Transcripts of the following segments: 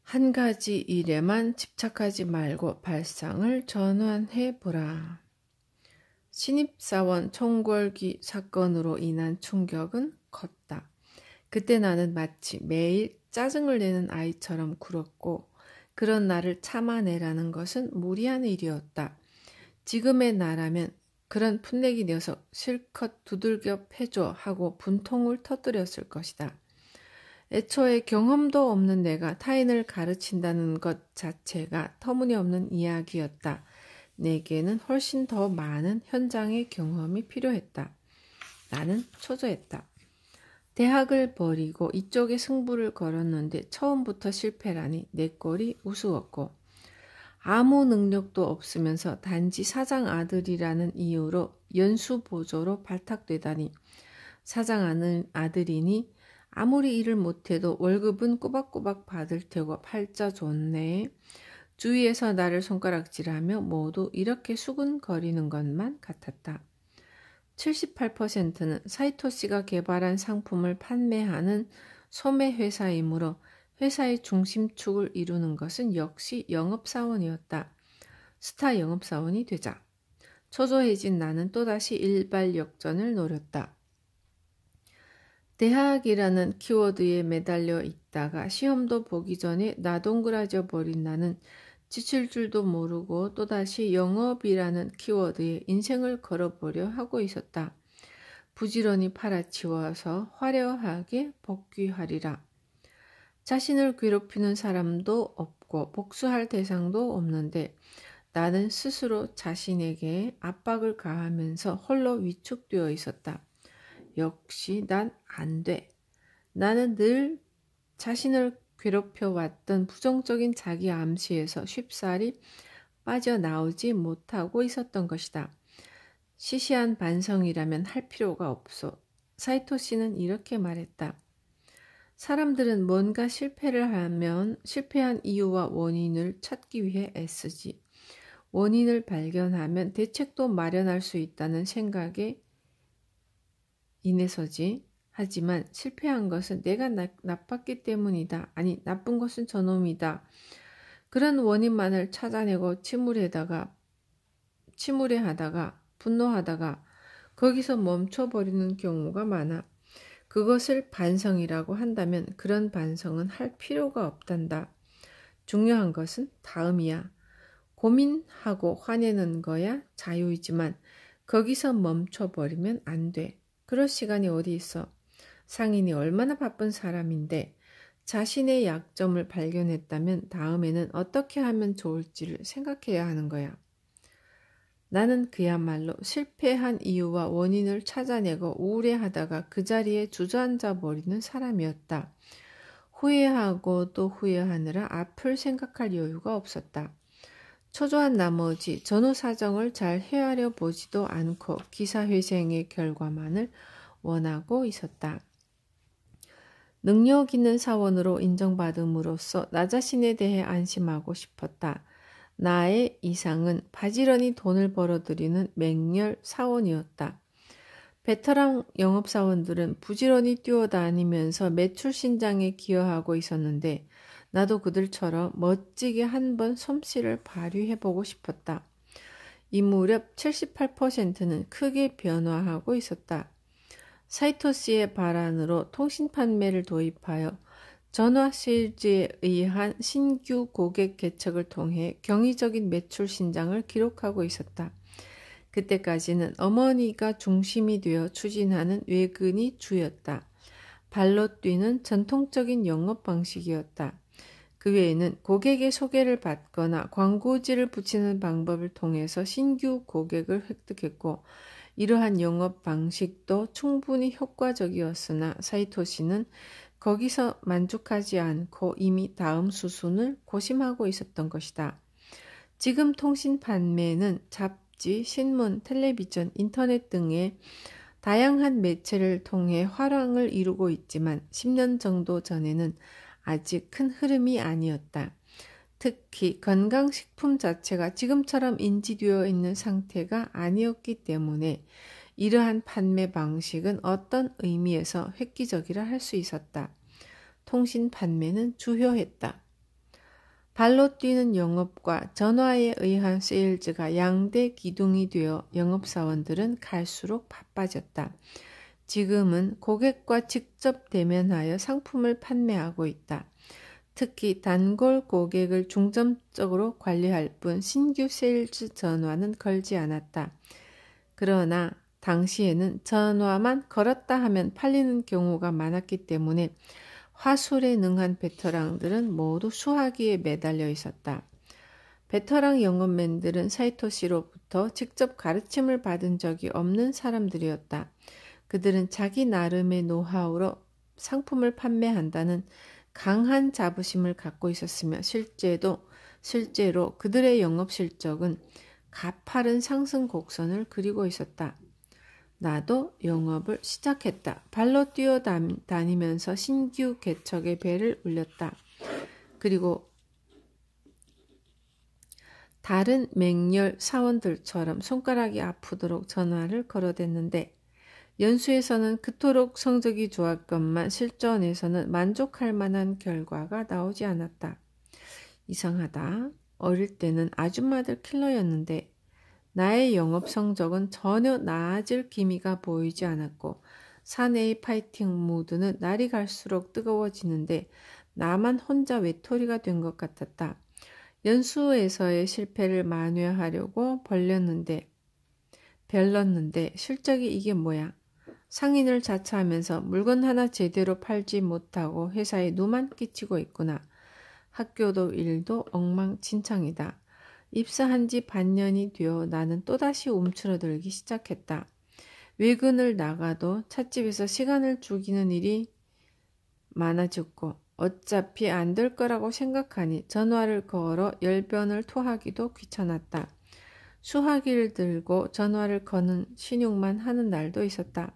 한 가지 일에만 집착하지 말고 발상을 전환해 보라. 신입사원 총궐기 사건으로 인한 충격은 컸다. 그때 나는 마치 매일 짜증을 내는 아이처럼 굴었고 그런 나를 참아내라는 것은 무리한 일이었다. 지금의 나라면 그런 풋내기 녀석 실컷 두들겨 패줘 하고 분통을 터뜨렸을 것이다. 애초에 경험도 없는 내가 타인을 가르친다는 것 자체가 터무니없는 이야기였다. 내게는 훨씬 더 많은 현장의 경험이 필요했다. 나는 초조했다. 대학을 버리고 이쪽에 승부를 걸었는데 처음부터 실패라니 내 꼴이 우스웠고 아무 능력도 없으면서 단지 사장 아들이라는 이유로 연수보조로 발탁되다니 사장 아들이니 아무리 일을 못해도 월급은 꼬박꼬박 받을 테고 팔자 좋네. 주위에서 나를 손가락질하며 모두 이렇게 수군거리는 것만 같았다. 78%는 사이토 씨가 개발한 상품을 판매하는 소매 회사이므로 회사의 중심축을 이루는 것은 역시 영업사원이었다. 스타 영업사원이 되자. 초조해진 나는 또다시 일발역전을 노렸다. 대학이라는 키워드에 매달려 있다가 시험도 보기 전에 나동그라져 버린 나는 지칠 줄도 모르고 또다시 영업이라는 키워드에 인생을 걸어보려 하고 있었다. 부지런히 팔아치워서 화려하게 복귀하리라. 자신을 괴롭히는 사람도 없고 복수할 대상도 없는데 나는 스스로 자신에게 압박을 가하면서 홀로 위축되어 있었다. 역시 난 안 돼. 나는 늘 자신을 괴롭혀왔던 부정적인 자기 암시에서 쉽사리 빠져나오지 못하고 있었던 것이다. 시시한 반성이라면 할 필요가 없어. 사이토 씨는 이렇게 말했다. 사람들은 뭔가 실패를 하면 실패한 이유와 원인을 찾기 위해 애쓰지. 원인을 발견하면 대책도 마련할 수 있다는 생각에 인해서지. 하지만 실패한 것은 내가 나빴기 때문이다. 아니, 나쁜 것은 저놈이다. 그런 원인만을 찾아내고 침울해하다가 분노하다가 거기서 멈춰버리는 경우가 많아. 그것을 반성이라고 한다면 그런 반성은 할 필요가 없단다. 중요한 것은 다음이야. 고민하고 화내는 거야 자유이지만 거기서 멈춰버리면 안 돼. 그럴 시간이 어디 있어. 상인이 얼마나 바쁜 사람인데 자신의 약점을 발견했다면 다음에는 어떻게 하면 좋을지를 생각해야 하는 거야. 나는 그야말로 실패한 이유와 원인을 찾아내고 우울해하다가 그 자리에 주저앉아 버리는 사람이었다. 후회하고 또 후회하느라 앞을 생각할 여유가 없었다. 초조한 나머지 전후 사정을 잘 헤아려 보지도 않고 기사회생의 결과만을 원하고 있었다. 능력 있는 사원으로 인정받음으로써 나 자신에 대해 안심하고 싶었다. 나의 이상은 바지런히 돈을 벌어들이는 맹렬 사원이었다. 베테랑 영업사원들은 부지런히 뛰어다니면서 매출 신장에 기여하고 있었는데 나도 그들처럼 멋지게 한번 솜씨를 발휘해보고 싶었다. 이 무렵 78%는 크게 변화하고 있었다. 사이토 씨의 발안으로 통신 판매를 도입하여 전화 세일즈에 의한 신규 고객 개척을 통해 경이적인 매출 신장을 기록하고 있었다. 그때까지는 어머니가 중심이 되어 추진하는 외근이 주였다. 발로 뛰는 전통적인 영업 방식이었다. 그 외에는 고객의 소개를 받거나 광고지를 붙이는 방법을 통해서 신규 고객을 획득했고 이러한 영업 방식도 충분히 효과적이었으나 사이토 씨는 거기서 만족하지 않고 이미 다음 수순을 고심하고 있었던 것이다. 지금 통신 판매는 잡지, 신문, 텔레비전, 인터넷 등의 다양한 매체를 통해 활황을 이루고 있지만 10년 정도 전에는 아직 큰 흐름이 아니었다. 특히 건강식품 자체가 지금처럼 인지되어 있는 상태가 아니었기 때문에 이러한 판매 방식은 어떤 의미에서 획기적이라 할 수 있었다. 통신 판매는 주효했다. 발로 뛰는 영업과 전화에 의한 세일즈가 양대 기둥이 되어 영업사원들은 갈수록 바빠졌다. 지금은 고객과 직접 대면하여 상품을 판매하고 있다. 특히 단골 고객을 중점적으로 관리할 뿐 신규 세일즈 전화는 걸지 않았다. 그러나 당시에는 전화만 걸었다 하면 팔리는 경우가 많았기 때문에 화술에 능한 베테랑들은 모두 수화기에 매달려 있었다. 베테랑 영업맨들은 사이토시로부터 직접 가르침을 받은 적이 없는 사람들이었다. 그들은 자기 나름의 노하우로 상품을 판매한다는 강한 자부심을 갖고 있었으며 실제로 그들의 영업 실적은 가파른 상승 곡선을 그리고 있었다. 나도 영업을 시작했다. 발로 뛰어다니면서 신규 개척의 벨을 울렸다. 그리고 다른 맹렬 사원들처럼 손가락이 아프도록 전화를 걸어댔는데 연수에서는 그토록 성적이 좋았건만 실전에서는 만족할 만한 결과가 나오지 않았다. 이상하다. 어릴 때는 아줌마들 킬러였는데 나의 영업 성적은 전혀 나아질 기미가 보이지 않았고 사내의 파이팅 무드는 날이 갈수록 뜨거워지는데 나만 혼자 외톨이가 된 것 같았다. 연수에서의 실패를 만회하려고 별렀는데 실적이 이게 뭐야? 상인을 자처하면서 물건 하나 제대로 팔지 못하고 회사에 누만 끼치고 있구나. 학교도 일도 엉망진창이다. 입사한 지 반년이 되어 나는 또다시 움츠러들기 시작했다. 외근을 나가도 찻집에서 시간을 죽이는 일이 많아졌고 어차피 안 될 거라고 생각하니 전화를 걸어 열변을 토하기도 귀찮았다. 수화기를 들고 전화를 거는 신용만 하는 날도 있었다.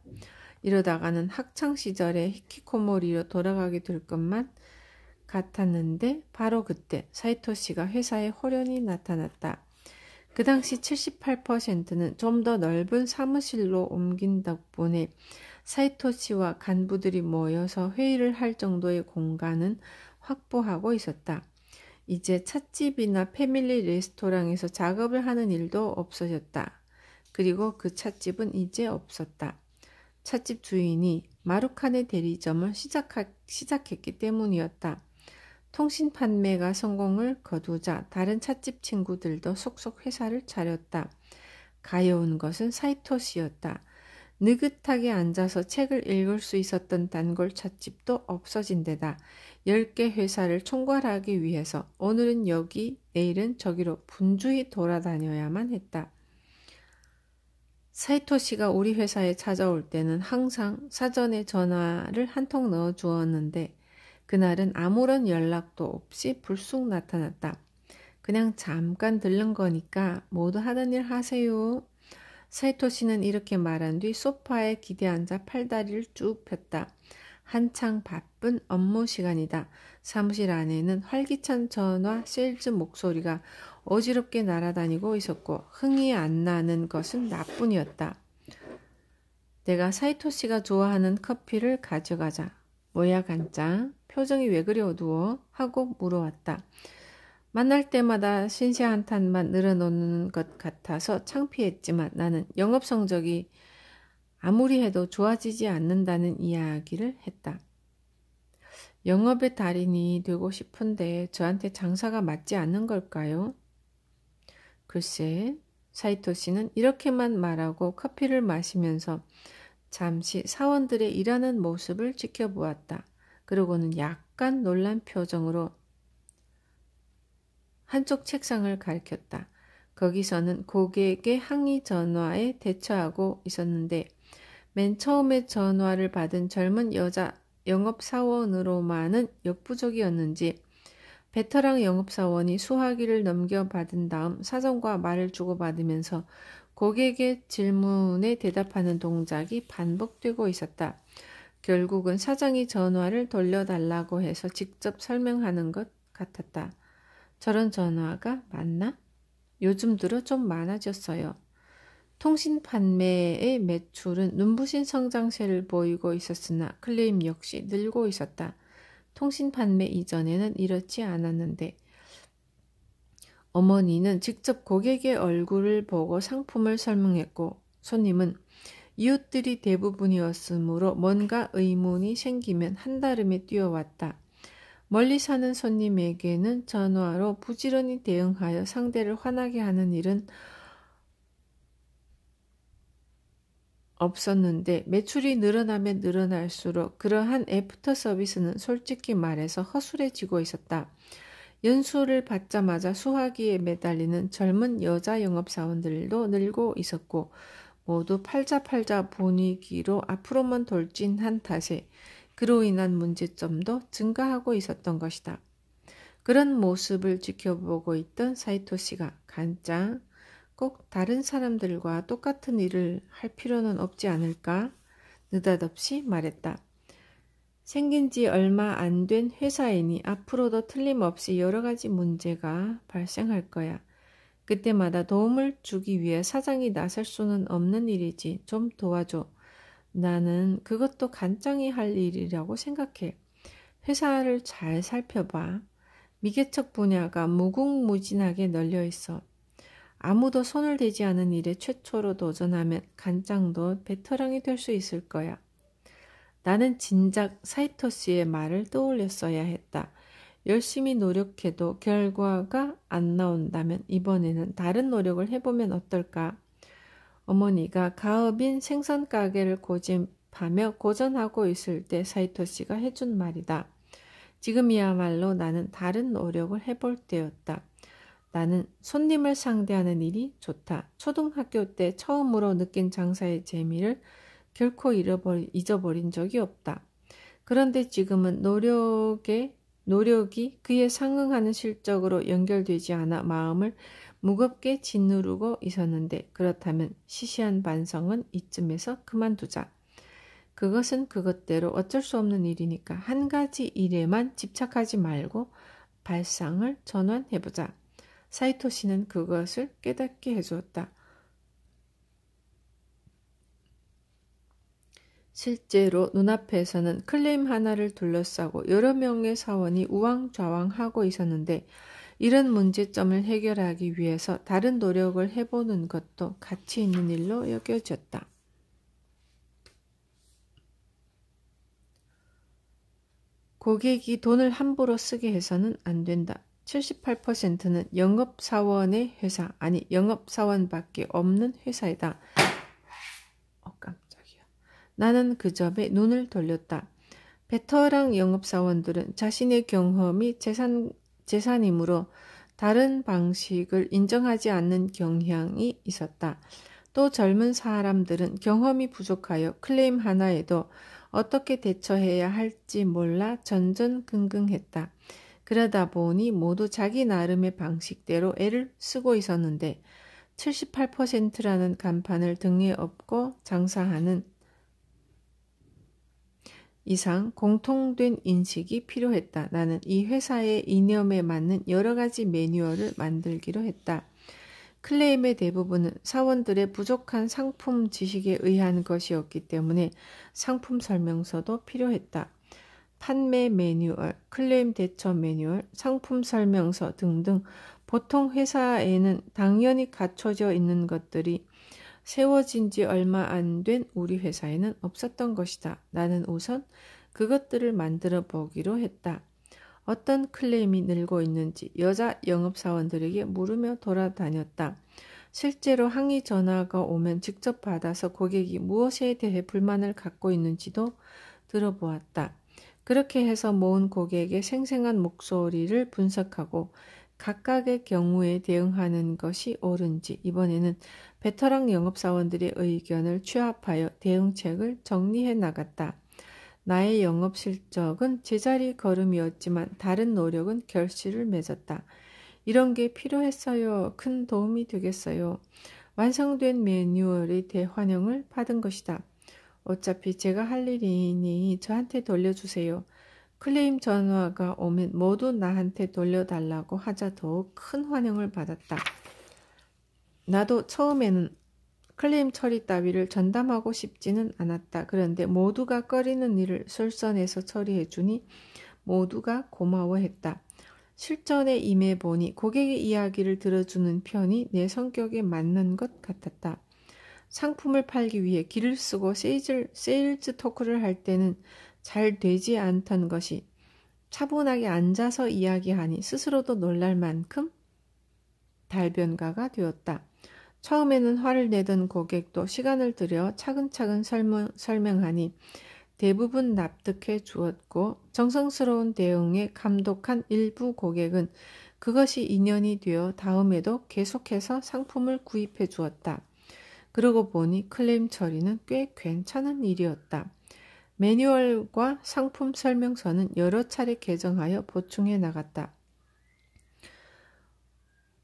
이러다가는 학창시절의 히키코모리로 돌아가게 될 것만 같았는데 바로 그때 사이토시가 회사에 홀연히 나타났다. 그 당시 78%는 좀 더 넓은 사무실로 옮긴 덕분에 사이토시와 간부들이 모여서 회의를 할 정도의 공간은 확보하고 있었다. 이제 찻집이나 패밀리 레스토랑에서 작업을 하는 일도 없어졌다. 그리고 그 찻집은 이제 없었다. 찻집 주인이 마루칸의 대리점을 시작했기 때문이었다. 통신 판매가 성공을 거두자 다른 찻집 친구들도 속속 회사를 차렸다. 가여운 것은 사이토시였다. 느긋하게 앉아서 책을 읽을 수 있었던 단골 찻집도 없어진 데다 10개 회사를 총괄하기 위해서 오늘은 여기, 내일은 저기로 분주히 돌아다녀야만 했다. 사이토시가 우리 회사에 찾아올 때는 항상 사전에 전화를 한 통 넣어 주었는데 그날은 아무런 연락도 없이 불쑥 나타났다. 그냥 잠깐 들른 거니까 모두 하던 일 하세요. 사이토시는 이렇게 말한 뒤 소파에 기대 앉아 팔다리를 쭉 폈다. 한창 바쁜 업무 시간이다. 사무실 안에는 활기찬 전화 세일즈 목소리가 어지럽게 날아다니고 있었고 흥이 안 나는 것은 나뿐이었다. 내가 사이토시가 좋아하는 커피를 가져가자. 뭐야 간장? 표정이 왜 그리 어두워? 하고 물어왔다. 만날 때마다 신세 한탄만 늘어놓는 것 같아서 창피했지만 나는 영업 성적이 아무리 해도 좋아지지 않는다는 이야기를 했다. 영업의 달인이 되고 싶은데 저한테 장사가 맞지 않는 걸까요? 글쎄, 사이토시는 이렇게만 말하고 커피를 마시면서 잠시 사원들의 일하는 모습을 지켜보았다. 그러고는 약간 놀란 표정으로 한쪽 책상을 가리켰다. 거기서는 고객의 항의 전화에 대처하고 있었는데 맨 처음에 전화를 받은 젊은 여자 영업사원으로만은 역부족이었는지 베테랑 영업사원이 수화기를 넘겨받은 다음 사정과 말을 주고받으면서 고객의 질문에 대답하는 동작이 반복되고 있었다. 결국은 사장이 전화를 돌려달라고 해서 직접 설명하는 것 같았다. 저런 전화가 맞나? 요즘 들어 좀 많아졌어요. 통신 판매의 매출은 눈부신 성장세를 보이고 있었으나 클레임 역시 늘고 있었다. 통신 판매 이전에는 이렇지 않았는데 어머니는 직접 고객의 얼굴을 보고 상품을 설명했고 손님은 이웃들이 대부분이었으므로 뭔가 의문이 생기면 한달음에 뛰어왔다. 멀리 사는 손님에게는 전화로 부지런히 대응하여 상대를 화나게 하는 일은 없었는데 매출이 늘어나면 늘어날수록 그러한 애프터 서비스는 솔직히 말해서 허술해지고 있었다. 연수를 받자마자 수화기에 매달리는 젊은 여자 영업사원들도 늘고 있었고 모두 팔자 분위기로 앞으로만 돌진한 탓에 그로 인한 문제점도 증가하고 있었던 것이다. 그런 모습을 지켜보고 있던 사이토 씨가 간장, 꼭 다른 사람들과 똑같은 일을 할 필요는 없지 않을까? 느닷없이 말했다. 생긴 지 얼마 안 된 회사이니 앞으로도 틀림없이 여러 가지 문제가 발생할 거야. 그때마다 도움을 주기 위해 사장이 나설 수는 없는 일이지. 좀 도와줘. 나는 그것도 간장이 할 일이라고 생각해. 회사를 잘 살펴봐. 미개척 분야가 무궁무진하게 널려 있어. 아무도 손을 대지 않은 일에 최초로 도전하면 간장도 베테랑이 될 수 있을 거야. 나는 진작 사이토 씨의 말을 떠올렸어야 했다. 열심히 노력해도 결과가 안 나온다면 이번에는 다른 노력을 해보면 어떨까? 어머니가 가업인 생선 가게를 고집하며 고전하고 있을 때 사이토 씨가 해준 말이다. 지금이야말로 나는 다른 노력을 해볼 때였다. 나는 손님을 상대하는 일이 좋다. 초등학교 때 처음으로 느낀 장사의 재미를 결코 잊어버린 적이 없다. 그런데 지금은 노력이 그에 상응하는 실적으로 연결되지 않아 마음을 무겁게 짓누르고 있었는데 그렇다면 시시한 반성은 이쯤에서 그만두자. 그것은 그것대로 어쩔 수 없는 일이니까 한 가지 일에만 집착하지 말고 발상을 전환해보자. 사이토 씨는 그것을 깨닫게 해주었다. 실제로 눈앞에서는 클레임 하나를 둘러싸고 여러 명의 사원이 우왕좌왕하고 있었는데 이런 문제점을 해결하기 위해서 다른 노력을 해보는 것도 가치 있는 일로 여겨졌다. 고객이 돈을 함부로 쓰게 해서는 안 된다. 78%는 영업사원의 회사, 아니 영업사원밖에 없는 회사이다. 깜짝이야. 나는 그 점에 눈을 돌렸다. 베테랑 영업사원들은 자신의 경험이 재산이므로 다른 방식을 인정하지 않는 경향이 있었다. 또 젊은 사람들은 경험이 부족하여 클레임 하나에도 어떻게 대처해야 할지 몰라 전전긍긍했다. 그러다 보니 모두 자기 나름의 방식대로 애를 쓰고 있었는데 78%라는 간판을 등에 업고 장사하는 이상 공통된 인식이 필요했다. 나는 이 회사의 이념에 맞는 여러 가지 매뉴얼을 만들기로 했다. 클레임의 대부분은 사원들의 부족한 상품 지식에 의한 것이었기 때문에 상품 설명서도 필요했다. 판매 매뉴얼, 클레임 대처 매뉴얼, 상품 설명서 등등 보통 회사에는 당연히 갖춰져 있는 것들이 세워진 지 얼마 안 된 우리 회사에는 없었던 것이다. 나는 우선 그것들을 만들어 보기로 했다. 어떤 클레임이 늘고 있는지 여자 영업사원들에게 물으며 돌아다녔다. 실제로 항의 전화가 오면 직접 받아서 고객이 무엇에 대해 불만을 갖고 있는지도 들어보았다. 그렇게 해서 모은 고객의 생생한 목소리를 분석하고 각각의 경우에 대응하는 것이 옳은지 이번에는 베테랑 영업사원들의 의견을 취합하여 대응책을 정리해 나갔다. 나의 영업 실적은 제자리 걸음이었지만 다른 노력은 결실을 맺었다. 이런 게 필요했어요. 큰 도움이 되겠어요. 완성된 매뉴얼의 대환영을 받은 것이다. 어차피 제가 할 일이니 저한테 돌려주세요. 클레임 전화가 오면 모두 나한테 돌려달라고 하자 더욱 큰 환영을 받았다. 나도 처음에는 클레임 처리 따위를 전담하고 싶지는 않았다. 그런데 모두가 꺼리는 일을 솔선해서 처리해주니 모두가 고마워했다. 실전에 임해보니 고객의 이야기를 들어주는 편이 내 성격에 맞는 것 같았다. 상품을 팔기 위해 기를 쓰고 세일즈 토크를 할 때는 잘 되지 않던 것이 차분하게 앉아서 이야기하니 스스로도 놀랄 만큼 달변가가 되었다. 처음에는 화를 내던 고객도 시간을 들여 차근차근 설명하니 대부분 납득해 주었고 정성스러운 대응에 감독한 일부 고객은 그것이 인연이 되어 다음에도 계속해서 상품을 구입해 주었다. 그러고 보니 클레임 처리는 꽤 괜찮은 일이었다. 매뉴얼과 상품 설명서는 여러 차례 개정하여 보충해 나갔다.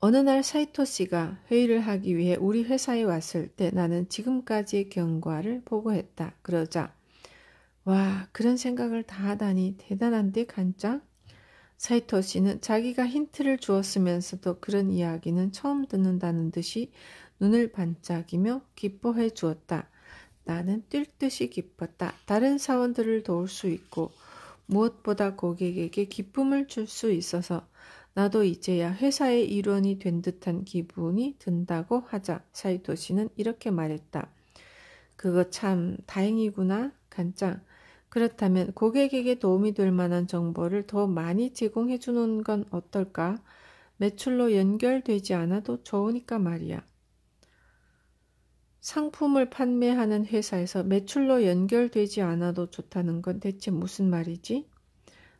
어느 날 사이토 씨가 회의를 하기 위해 우리 회사에 왔을 때 나는 지금까지의 경과를 보고했다. 그러자 와, 그런 생각을 다 하다니 대단한데 간장? 사이토 씨는 자기가 힌트를 주었으면서도 그런 이야기는 처음 듣는다는 듯이 눈을 반짝이며 기뻐해 주었다. 나는 뛸 듯이 기뻤다. 다른 사원들을 도울 수 있고 무엇보다 고객에게 기쁨을 줄 수 있어서 나도 이제야 회사의 일원이 된 듯한 기분이 든다고 하자 사이토 씨는 이렇게 말했다. 그거 참 다행이구나, 간장. 그렇다면 고객에게 도움이 될 만한 정보를 더 많이 제공해 주는 건 어떨까? 매출로 연결되지 않아도 좋으니까 말이야. 상품을 판매하는 회사에서 매출로 연결되지 않아도 좋다는 건 대체 무슨 말이지?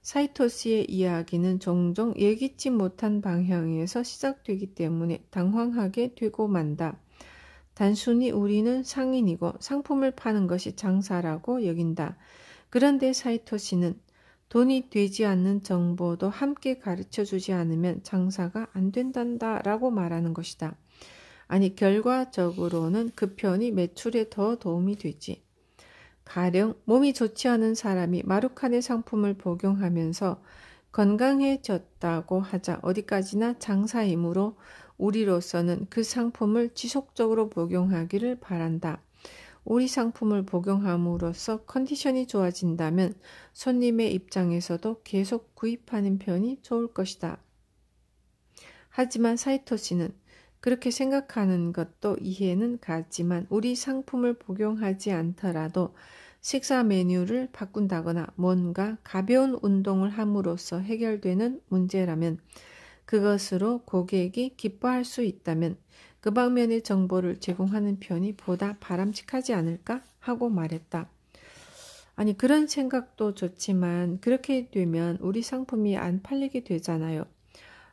사이토 씨의 이야기는 종종 예기치 못한 방향에서 시작되기 때문에 당황하게 되고 만다. 단순히 우리는 상인이고 상품을 파는 것이 장사라고 여긴다. 그런데 사이토 씨는 돈이 되지 않는 정보도 함께 가르쳐주지 않으면 장사가 안 된단다라고 말하는 것이다. 아니, 결과적으로는 그 편이 매출에 더 도움이 되지. 가령 몸이 좋지 않은 사람이 마루칸의 상품을 복용하면서 건강해졌다고 하자 어디까지나 장사이므로 우리로서는 그 상품을 지속적으로 복용하기를 바란다. 우리 상품을 복용함으로써 컨디션이 좋아진다면 손님의 입장에서도 계속 구입하는 편이 좋을 것이다. 하지만 사이토 씨는 그렇게 생각하는 것도 이해는 가지만 우리 상품을 복용하지 않더라도 식사 메뉴를 바꾼다거나 뭔가 가벼운 운동을 함으로써 해결되는 문제라면 그것으로 고객이 기뻐할 수 있다면 그 방면의 정보를 제공하는 편이 보다 바람직하지 않을까 하고 말했다. 아니, 그런 생각도 좋지만 그렇게 되면 우리 상품이 안 팔리게 되잖아요.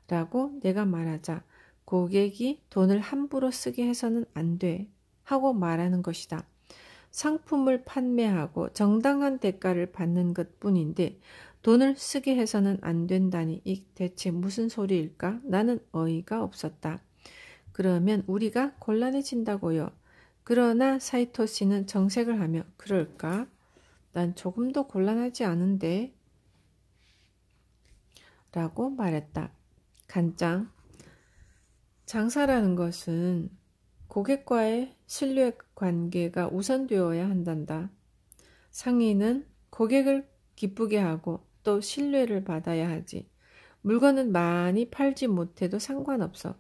라고 내가 말하자 고객이 돈을 함부로 쓰게 해서는 안 돼 하고 말하는 것이다. 상품을 판매하고 정당한 대가를 받는 것뿐인데 돈을 쓰게 해서는 안 된다니 이 대체 무슨 소리일까? 나는 어이가 없었다. 그러면 우리가 곤란해진다고요. 그러나 사이토 씨는 정색을 하며 그럴까? 난 조금도 곤란하지 않은데 라고 말했다. 간장, 장사라는 것은 고객과의 신뢰 관계가 우선되어야 한단다. 상인은 고객을 기쁘게 하고 또 신뢰를 받아야 하지. 물건은 많이 팔지 못해도 상관없어.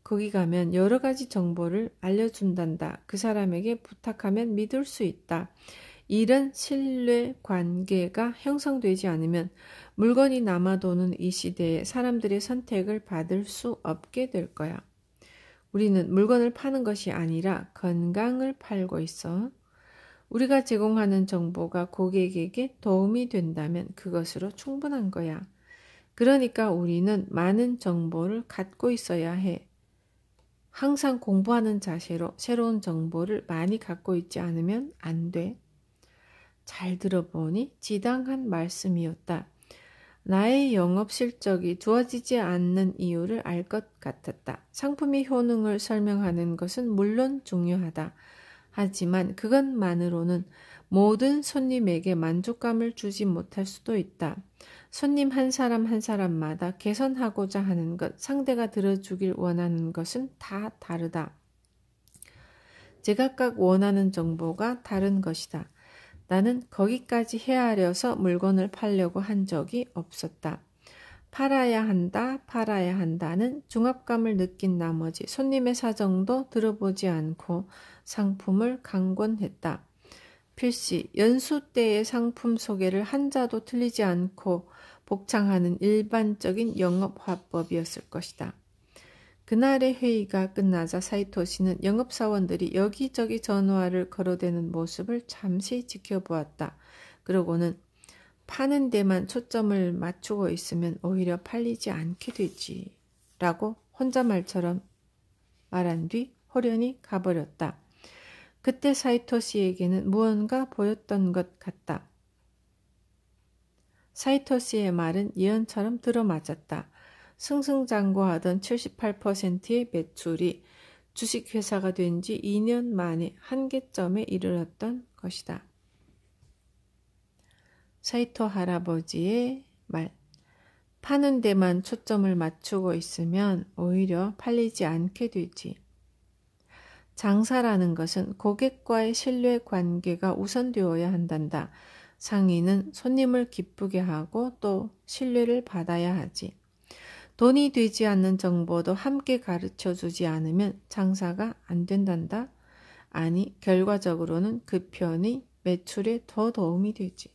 거기 가면 여러 가지 정보를 알려준단다. 그 사람에게 부탁하면 믿을 수 있다. 이런 신뢰 관계가 형성되지 않으면 물건이 남아도는 이 시대에 사람들의 선택을 받을 수 없게 될 거야. 우리는 물건을 파는 것이 아니라 건강을 팔고 있어. 우리가 제공하는 정보가 고객에게 도움이 된다면 그것으로 충분한 거야. 그러니까 우리는 많은 정보를 갖고 있어야 해. 항상 공부하는 자세로 새로운 정보를 많이 갖고 있지 않으면 안 돼. 잘 들어보니 지당한 말씀이었다. 나의 영업 실적이 좋아지지 않는 이유를 알 것 같았다. 상품의 효능을 설명하는 것은 물론 중요하다. 하지만 그것만으로는 모든 손님에게 만족감을 주지 못할 수도 있다. 손님 한 사람 한 사람마다 개선하고자 하는 것, 상대가 들어주길 원하는 것은 다 다르다. 제각각 원하는 정보가 다른 것이다. 나는 거기까지 헤아려서 물건을 팔려고 한 적이 없었다. 팔아야 한다, 팔아야 한다는 중압감을 느낀 나머지 손님의 사정도 들어보지 않고 상품을 강권했다. 필시 연수 때의 상품 소개를 한자도 틀리지 않고 복창하는 일반적인 영업 화법이었을 것이다. 그날의 회의가 끝나자 사이토시는 영업사원들이 여기저기 전화를 걸어대는 모습을 잠시 지켜보았다. 그러고는 파는 데만 초점을 맞추고 있으면 오히려 팔리지 않게 되지 라고 혼잣말처럼 말한 뒤 호련히 가버렸다. 그때 사이토시에게는 무언가 보였던 것 같다. 사이토시의 말은 예언처럼 들어맞았다. 승승장구하던 78%의 매출이 주식회사가 된 지 2년 만에 한계점에 이르렀던 것이다. 사이토 할아버지의 말. 파는 데만 초점을 맞추고 있으면 오히려 팔리지 않게 되지. 장사라는 것은 고객과의 신뢰 관계가 우선되어야 한단다. 상인은 손님을 기쁘게 하고 또 신뢰를 받아야 하지. 돈이 되지 않는 정보도 함께 가르쳐주지 않으면 장사가 안 된단다. 아니, 결과적으로는 그 편이 매출에 더 도움이 되지.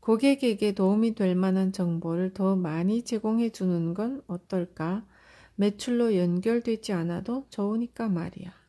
고객에게 도움이 될 만한 정보를 더 많이 제공해 주는 건 어떨까? 매출로 연결되지 않아도 좋으니까 말이야.